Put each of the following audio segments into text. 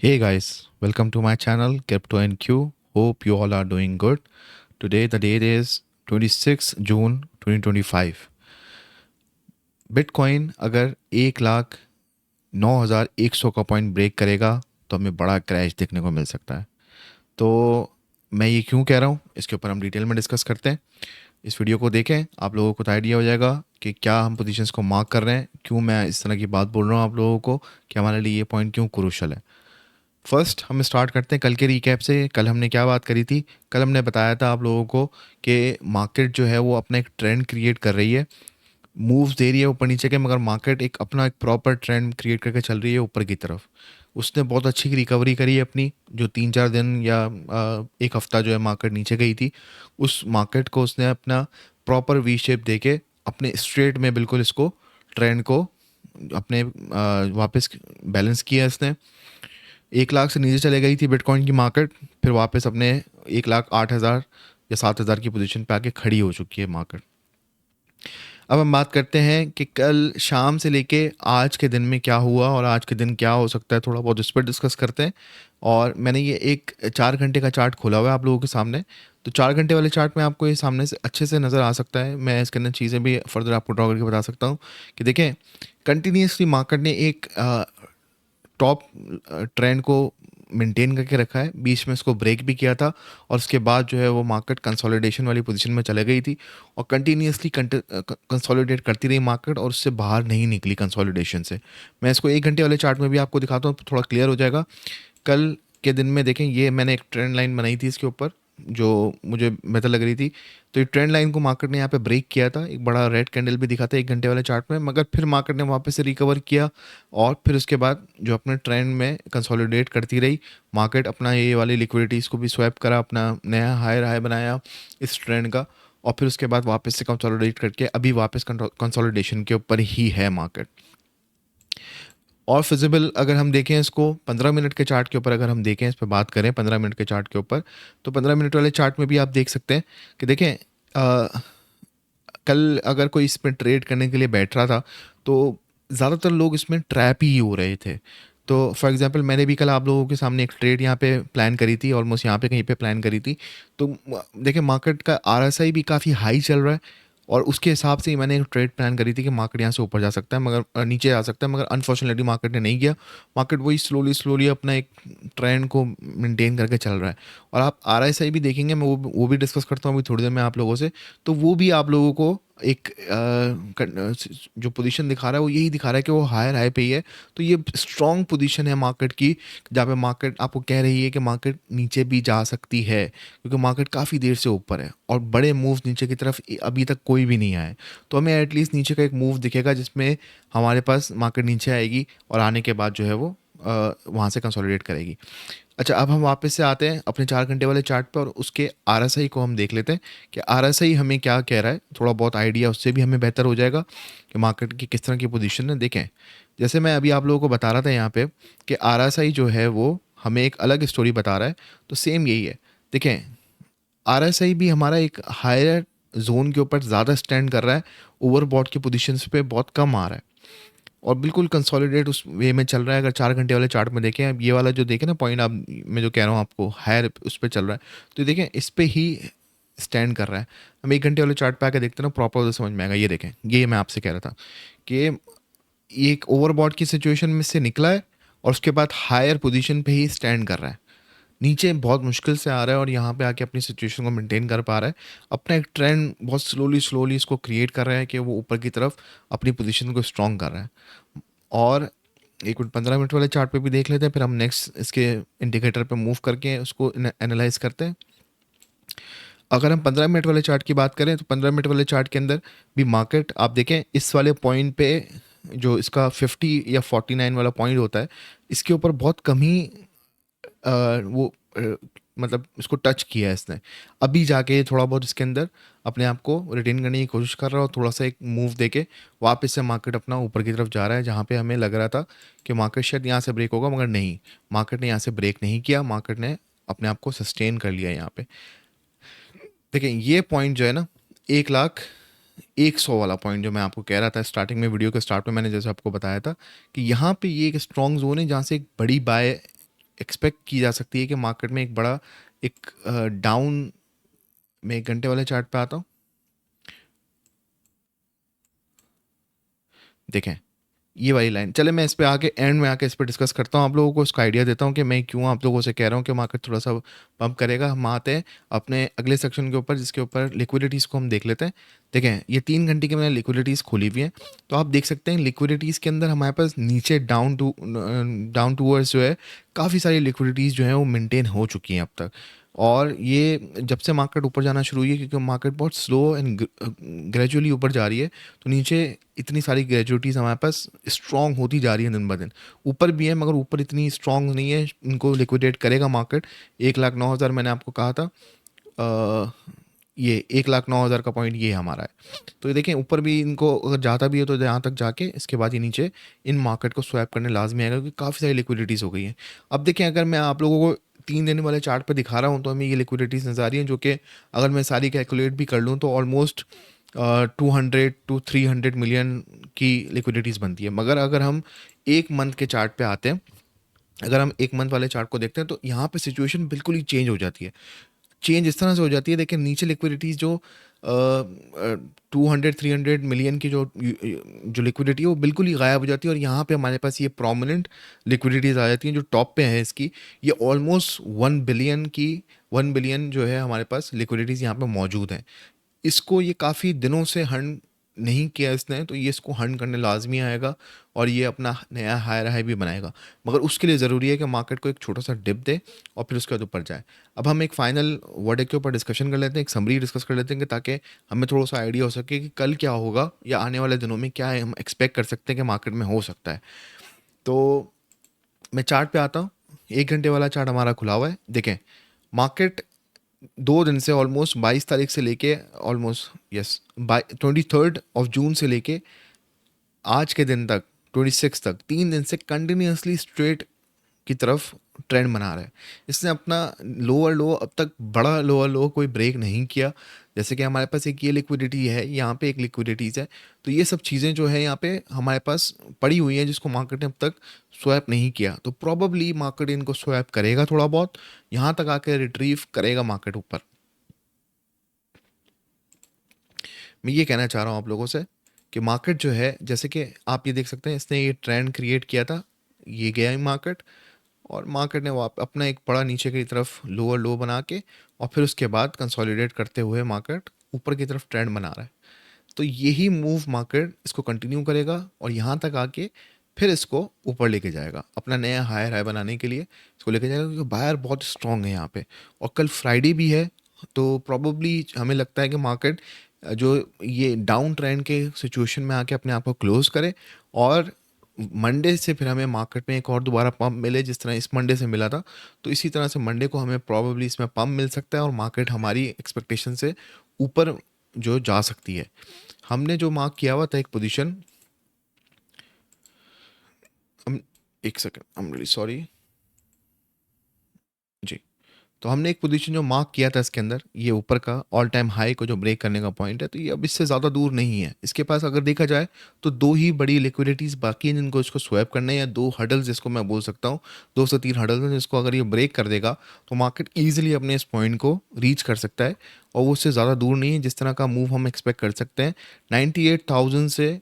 Hey guys, welcome to my channel Crypto NQ. Hope you all are doing good. Today the date is 26 June 2025. Bitcoin अगर 1,09,100 का point break करेगा तो हमें बड़ा crash देखने को मिल सकता है। तो मैं ये क्यों कह रहा हूँ इसके ऊपर हम डिटेल में डिस्कस करते हैं। इस वीडियो को देखें, आप लोगों को तो आइडिया हो जाएगा कि क्या हम पोजीशंस को मार्क कर रहे हैं, क्यों मैं इस तरह की बात बोल रहा हूँ आप लोगों को कि हमारे लिए ये पॉइंट क्यों क्रूशल है। फर्स्ट हम स्टार्ट करते हैं कल के रिकैप से। कल हमने क्या बात करी थी? कल हमने बताया था आप लोगों को कि मार्केट जो है वो अपना एक ट्रेंड क्रिएट कर रही है, मूव्स दे रही है ऊपर नीचे के, मगर मार्केट एक अपना एक प्रॉपर ट्रेंड क्रिएट करके चल रही है ऊपर की तरफ। उसने बहुत अच्छी रिकवरी करी है अपनी, जो 3-4 दिन या एक हफ्ता जो है मार्केट नीचे गई थी, उस मार्केट को उसने अपना प्रॉपर वी शेप दे के अपने स्ट्रेट में बिल्कुल इसको ट्रेंड को अपने वापस बैलेंस किया इसने। 1 लाख से नीचे चले गई थी बिटकॉइन की मार्केट, फिर वापस अपने 1,08,000 या 7,000 की पोजीशन पे आके खड़ी हो चुकी है मार्केट। अब हम बात करते हैं कि कल शाम से लेके आज के दिन में क्या हुआ और आज के दिन क्या हो सकता है, थोड़ा बहुत इस पर डिस्कस करते हैं। और मैंने ये एक 4 घंटे का चार्ट खोला हुआ है आप लोगों के सामने। तो 4 घंटे वाले चार्ट में आपको ये सामने से अच्छे से नज़र आ सकता है। मैं इसके अंदर चीज़ें भी फर्दर आपको ड्रॉ करके बता सकता हूँ कि देखें, कंटिन्यूसली मार्केट ने एक टॉप ट्रेंड को मेंटेन करके रखा है, बीच में इसको ब्रेक भी किया था और उसके बाद जो है वो मार्केट कंसोलिडेशन वाली पोजीशन में चले गई थी और कंटिन्यूसली कंसोलिडेट करती रही मार्केट और उससे बाहर नहीं निकली कंसोलिडेशन से। मैं इसको 1 घंटे वाले चार्ट में भी आपको दिखाता हूँ तो थोड़ा क्लियर हो जाएगा। कल के दिन में देखें, ये मैंने एक ट्रेंड लाइन बनाई थी इसके ऊपर जो मुझे बेहतर लग रही थी। तो ये ट्रेंड लाइन को मार्केट ने यहाँ पे ब्रेक किया था, एक बड़ा रेड कैंडल भी दिखा था 1 घंटे वाले चार्ट में, मगर फिर मार्केट ने वापस से रिकवर किया और फिर उसके बाद जो अपने ट्रेंड में कंसोलिडेट करती रही मार्केट, अपना ये वाली लिक्विडिटीज़ को भी स्वैप करा, अपना नया हायर हाई बनाया इस ट्रेंड का, और फिर उसके बाद वापस से कंसोलिडेट करके अभी वापस कंसोलिडेशन के ऊपर ही है मार्केट। और फिजिबल अगर हम देखें इसको 15 मिनट के चार्ट के ऊपर, अगर हम देखें इस पर बात करें 15 मिनट के चार्ट के ऊपर, तो 15 मिनट वाले चार्ट में भी आप देख सकते हैं कि देखें कल अगर कोई इसमें ट्रेड करने के लिए बैठ रहा था तो ज़्यादातर लोग इसमें ट्रैप ही हो रहे थे। तो फॉर एग्जांपल मैंने भी कल आप लोगों के सामने एक ट्रेड यहाँ पे प्लान करी थी, ऑलमोस्ट यहाँ पे कहीं पे प्लान करी थी। तो देखिए मार्केट का आरएसआई भी काफ़ी हाई चल रहा है और उसके हिसाब से ही मैंने एक ट्रेड प्लान करी थी कि मार्केट यहाँ से ऊपर जा सकता है, मगर नीचे आ सकता है, मगर अनफॉर्चुनेटली मार्केट ने नहीं किया। मार्केट वही स्लोली स्लोली अपना एक ट्रेंड को मेंटेन करके चल रहा है। और आप आरएसआई भी देखेंगे, मैं वो भी डिस्कस करता हूँ अभी थोड़ी देर में आप लोगों से। तो वो भी आप लोगों को एक जो पोजीशन दिखा रहा है वो यही दिखा रहा है कि वो हायर हाई पे ही है। तो ये स्ट्रॉन्ग पोजीशन है मार्केट की, जहाँ पे मार्केट आपको कह रही है कि मार्केट नीचे भी जा सकती है, क्योंकि मार्केट काफ़ी देर से ऊपर है और बड़े मूव नीचे की तरफ अभी तक कोई भी नहीं आए। तो हमें एटलीस्ट नीचे का एक मूव दिखेगा जिसमें हमारे पास मार्केट नीचे आएगी और आने के बाद जो है वो वहाँ से कंसोलिडेट करेगी। अच्छा, अब हम वापस से आते हैं अपने 4 घंटे वाले चार्ट पर और उसके आरएसआई को हम देख लेते हैं कि आरएसआई हमें क्या कह रहा है। थोड़ा बहुत आइडिया उससे भी हमें बेहतर हो जाएगा कि मार्केट की किस तरह की पोजीशन है। देखें, जैसे मैं अभी आप लोगों को बता रहा था यहाँ पे कि आरएसआई जो है वो हमें एक अलग स्टोरी बता रहा है, तो सेम यही है। देखें, आरएसआई भी हमारा एक हायर जोन के ऊपर ज़्यादा स्टैंड कर रहा है, ओवरबॉट की पोजीशंस पे बहुत कम आ रहा है और बिल्कुल कंसोलिडेट उस वे में चल रहा है। अगर 4 घंटे वाले चार्ट में देखें, अब ये वाला जो देखें ना पॉइंट, आप मैं जो कह रहा हूँ आपको हायर उस पर चल रहा है, तो देखें इस पे ही स्टैंड कर रहा है। हम 1 घंटे वाले चार्ट पे आके देखते हैं ना, प्रॉपर उधर समझ में आएगा। ये देखें, ये मैं आपसे कह रहा था कि ये एक ओवरबॉट की सिचुएशन में से निकला है और उसके बाद हायर पोजीशन पे ही स्टैंड कर रहा है। नीचे बहुत मुश्किल से आ रहा है और यहाँ पे आके अपनी सिचुएशन को मेंटेन कर पा रहा है। अपना एक ट्रेंड बहुत स्लोली स्लोली इसको क्रिएट कर रहा है कि वो ऊपर की तरफ अपनी पोजीशन को स्ट्रॉन्ग कर रहा है। और एक मिनट 15 मिनट वाले चार्ट पे भी देख लेते हैं, फिर हम नेक्स्ट इसके इंडिकेटर पे मूव करके उसको एनालाइज करते हैं। अगर हम 15 मिनट वाले चार्ट की बात करें तो 15 मिनट वाले चार्ट के अंदर भी मार्केट आप देखें इस वाले पॉइंट पे, जो इसका 50 या 49 वाला पॉइंट होता है, इसके ऊपर बहुत कम ही वो मतलब इसको टच किया है इसने। अभी जाके ये थोड़ा बहुत इसके अंदर अपने आप को रिटेन करने की कोशिश कर रहा है और थोड़ा सा एक मूव देके वापस से मार्केट अपना ऊपर की तरफ जा रहा है, जहाँ पे हमें लग रहा था कि मार्केट शायद यहाँ से ब्रेक होगा, मगर नहीं, मार्केट ने यहाँ से ब्रेक नहीं किया। मार्केट ने अपने आप को सस्टेन कर लिया यहाँ पे। देखिए ये पॉइंट जो है ना, 1,01,100 वाला पॉइंट जो मैं आपको कह रहा था स्टार्टिंग में, वीडियो के स्टार्ट में मैंने जैसे आपको बताया था कि यहाँ पे ये एक स्ट्रॉन्ग जोन है जहाँ से एक बड़ी बाय एक्सपेक्ट की जा सकती है कि मार्केट में एक बड़ा एक डाउन, मैं 1 घंटे वाले चार्ट पे आता हूँ। देखें ये वाली लाइन, चले मैं इस पे आके एंड में आके इस पे डिस्कस करता हूँ, आप लोगों को इसका आइडिया देता हूँ कि मैं क्यों आप लोगों से कह रहा हूँ कि मार्केट थोड़ा सा पंप करेगा। हम आते हैं अपने अगले सेक्शन के ऊपर, जिसके ऊपर लिक्विडिटीज़ को हम देख लेते हैं। देखें ये 3 घंटे की मैंने लिक्विडिटीज़ खोली हुई हैं, तो आप देख सकते हैं लिक्विडिटीज़ के अंदर हमारे पास नीचे डाउन टूवर्ड्स जो है काफ़ी सारी लिक्विडिटीज़ जो हैं वो मेंटेन हो चुकी हैं अब तक। और ये जब से मार्केट ऊपर जाना शुरू हुई है, क्योंकि मार्केट बहुत स्लो एंड ग्रेजुअली ऊपर जा रही है, तो नीचे इतनी सारी ग्रेजुअलिटीज़ हमारे पास स्ट्रॉन्ग होती जा रही है दिन ब दिन। ऊपर भी है मगर ऊपर इतनी स्ट्रॉन्ग नहीं है, इनको लिक्विडेट करेगा मार्केट। 1,09,000 मैंने आपको कहा था, अ, ये 1,09,000 का पॉइंट ये हमारा है। तो ये देखें ऊपर भी इनको अगर जाता भी है तो यहाँ तक जाके इसके बाद ये नीचे इन मार्केट को स्वैप करने लाजमी आएगा, क्योंकि काफ़ी सारी लिक्विडिटीज़ हो गई हैं। अब देखें अगर मैं आप लोगों को 3 दिन वाले चार्ट पे दिखा रहा हूँ तो हमें ये लिक्विडिटीज़ नज़र आ रही हैं, जो कि अगर मैं सारी कैलकुलेट भी कर लूँ तो ऑलमोस्ट 200 to 300 मिलियन की लिक्विडिटीज़ बनती है। मगर अगर हम 1 मंथ के चार्ट पे आते हैं, अगर हम 1 मंथ वाले चार्ट को देखते हैं, तो यहाँ पे सिचुएशन बिल्कुल ही चेंज हो जाती है। चेंज इस तरह से हो जाती है, देखिए नीचे लिक्विडिटीज़ जो 200-300 मिलियन की जो लिक्विडिटी है वो बिल्कुल ही गायब हो जाती है, और यहाँ पे हमारे पास ये प्रोमिनेंट लिक्विडिटीज़ आ जाती हैं जो टॉप पे है इसकी। ये ऑलमोस्ट 1 बिलियन जो है हमारे पास लिक्विडिटीज़ यहाँ पे मौजूद हैं। इसको ये काफ़ी दिनों से हंड नहीं किया इसने, तो ये इसको हंड करने लाजमी आएगा और ये अपना नया हायर हाई भी बनाएगा। मगर उसके लिए ज़रूरी है कि मार्केट को एक छोटा सा डिप दे और फिर उसके बाद ऊपर जाए। अब हम एक फाइनल वर्डिक्ट के ऊपर डिस्कशन कर लेते हैं, एक समरी डिस्कस कर लेते हैं, कि ताकि हमें थोड़ा सा आइडिया हो सके कि कल क्या होगा या आने वाले दिनों में क्या हम एक्सपेक्ट कर सकते हैं कि मार्केट में हो सकता है। तो मैं चार्ट पे आता हूँ, 1 घंटे वाला चार्ट हमारा खुला हुआ है। देखें मार्केट 2 दिन से ऑलमोस्ट 22 तारीख से लेके ऑलमोस्ट 23rd of June से लेके आज के दिन तक 26 तक 3 दिन से कंटिन्यूसली स्ट्रेट की तरफ ट्रेंड बना रहा है। इसने अपना लोअर लो अब तक बड़ा लोअर लो कोई ब्रेक नहीं किया। जैसे कि हमारे पास एक ये लिक्विडिटी है, यहाँ पे एक लिक्विडिटीज़ है, तो ये सब चीज़ें जो है यहाँ पे हमारे पास पड़ी हुई हैं जिसको मार्केट ने अब तक स्वैप नहीं किया। तो प्रॉबली मार्केट इनको स्वैप करेगा, थोड़ा बहुत यहाँ तक आके रिट्रीव करेगा मार्केट ऊपर। मैं ये कहना चाह रहा हूँ आप लोगों से कि मार्केट जो है, जैसे कि आप ये देख सकते हैं, इसने ये ट्रेंड क्रिएट किया था, ये गया ही मार्केट, और मार्केट ने अपना एक बड़ा नीचे की तरफ लोअर लो बना के और फिर उसके बाद कंसोलिडेट करते हुए मार्केट ऊपर की तरफ ट्रेंड बना रहा है। तो यही मूव मार्केट इसको कंटिन्यू करेगा और यहाँ तक आके फिर इसको ऊपर लेके जाएगा, अपना नया हायर हाई बनाने के लिए इसको लेके जाएगा, क्योंकि बायर बहुत स्ट्रांग है यहाँ पे और कल फ्राइडे भी है। तो प्रॉबली हमें लगता है कि मार्केट जो ये डाउन ट्रेंड के सिचुएशन में आके अपने आप को क्लोज करे और मंडे से फिर हमें मार्केट में एक और दोबारा पंप मिले, जिस तरह इस मंडे से मिला था। तो इसी तरह से मंडे को हमें प्रॉबली इसमें पंप मिल सकता है और मार्केट हमारी एक्सपेक्टेशन से ऊपर जो जा सकती है। हमने जो मार्क किया हुआ था एक पोजीशन, हम एक second, I am really sorry ji. तो हमने एक पोजीशन जो मार्क किया था इसके अंदर, ये ऊपर का ऑल टाइम हाई को जो ब्रेक करने का पॉइंट है, तो ये अब इससे ज़्यादा दूर नहीं है। इसके पास अगर देखा जाए तो दो ही बड़ी लिक्विडिटीज़ बाकी हैं जिनको इसको स्वैप करना है, या दो हडल्स जिसको मैं बोल सकता हूँ, 2 से 3 हडल्स हैं जिसको अगर ये ब्रेक कर देगा तो मार्केट ईजिली अपने इस पॉइंट को रीच कर सकता है, और वो उससे ज़्यादा दूर नहीं है। जिस तरह का मूव हम एक्सपेक्ट कर सकते हैं 98,000 से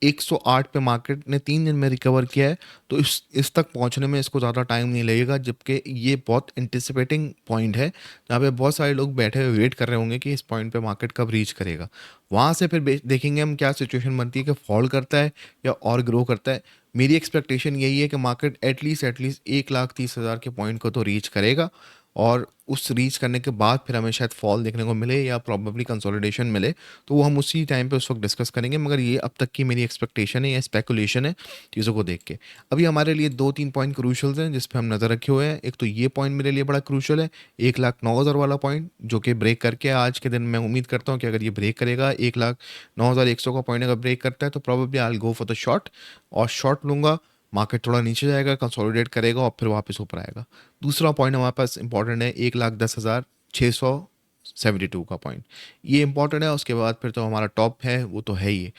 108 पे मार्केट ने 3 दिन में रिकवर किया है, तो इस तक पहुंचने में इसको ज़्यादा टाइम नहीं लगेगा, जबकि ये बहुत एंटिसिपेटिंग पॉइंट है जहाँ पे बहुत सारे लोग बैठे हुए वेट कर रहे होंगे कि इस पॉइंट पे मार्केट कब रीच करेगा। वहाँ से फिर देखेंगे हम क्या सिचुएशन बनती है कि फॉल करता है या और ग्रो करता है। मेरी एक्सपेक्टेशन यही है कि मार्केट एटलीस्ट 1,30,000 के पॉइंट को तो रीच करेगा, और उस रीच करने के बाद फिर हमें शायद फॉल देखने को मिले या प्रॉबेबली कंसोलिडेशन मिले, तो वो हम उसी टाइम पे उस वक्त डिस्कस करेंगे। मगर ये अब तक की मेरी एक्सपेक्टेशन है या स्पेकुलेशन है चीज़ों को देख के। अभी हमारे लिए 2-3 पॉइंट क्रूशल्स हैं जिस पे हम नज़र रखे हुए हैं। एक तो ये पॉइंट मेरे लिए बड़ा क्रूशल है, 1,09,000 वाला पॉइंट, जो कि ब्रेक करके आज के दिन मैं उम्मीद करता हूँ कि अगर ये ब्रेक करेगा 1,09,100 का पॉइंट अगर ब्रेक करता है तो probably I will go for the short, और शॉर्ट लूँगा। मार्केट थोड़ा नीचे जाएगा, कंसोलिडेट करेगा और फिर वापस ऊपर आएगा। दूसरा पॉइंट हमारे पास इंपॉर्टेंट है, 1,10,672 का पॉइंट, ये इंपॉर्टेंट है। उसके बाद फिर तो हमारा टॉप है वो तो है ही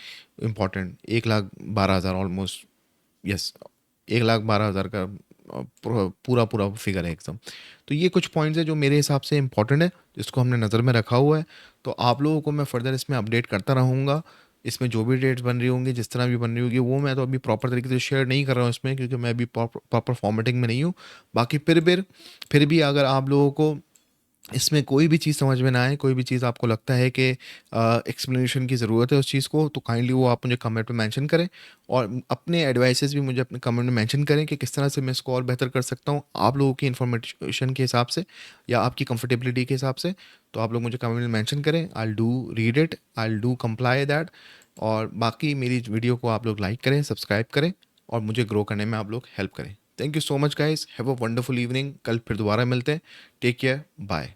इंपॉर्टेंट, 1,12,000 ऑलमोस्ट, यस 1,12,000 का पूरा पूरा फिगर है एकदम। तो ये कुछ पॉइंट्स है जो मेरे हिसाब से इंपॉर्टेंट है, जिसको हमने नज़र में रखा हुआ है। तो आप लोगों को मैं फर्दर इसमें अपडेट करता रहूँगा। इसमें जो भी डेट्स बन रही होंगी, जिस तरह भी बन रही होगी, वो मैं तो अभी प्रॉपर तरीके से शेयर नहीं कर रहा हूँ इसमें, क्योंकि मैं अभी प्रॉपर फॉर्मेटिंग में नहीं हूँ। बाकी फिर भी अगर आप लोगों को इसमें कोई भी चीज़ समझ में ना आए, कोई भी चीज़ आपको लगता है कि एक्सप्लेनेशन की ज़रूरत है उस चीज़ को, तो काइंडली वो आप मुझे कमेंट में मेंशन करें, और अपने एडवाइसेस भी मुझे अपने कमेंट में मेंशन करें कि किस तरह से मैं इसको और बेहतर कर सकता हूँ, आप लोगों की इन्फॉर्मेशन के हिसाब से या आपकी कंफर्टेबिलिटी के हिसाब से। तो आप लोग मुझे कमेंट में मेंशन करें, I will do read it, I will do comply that. और बाकी मेरी वीडियो को आप लोग लाइक करें, सब्सक्राइब करें, और मुझे ग्रो करने में आप लोग हेल्प करें। Thank you so much guys, have a wonderful evening. कल फिर दोबारा मिलते हैं। Take care, bye.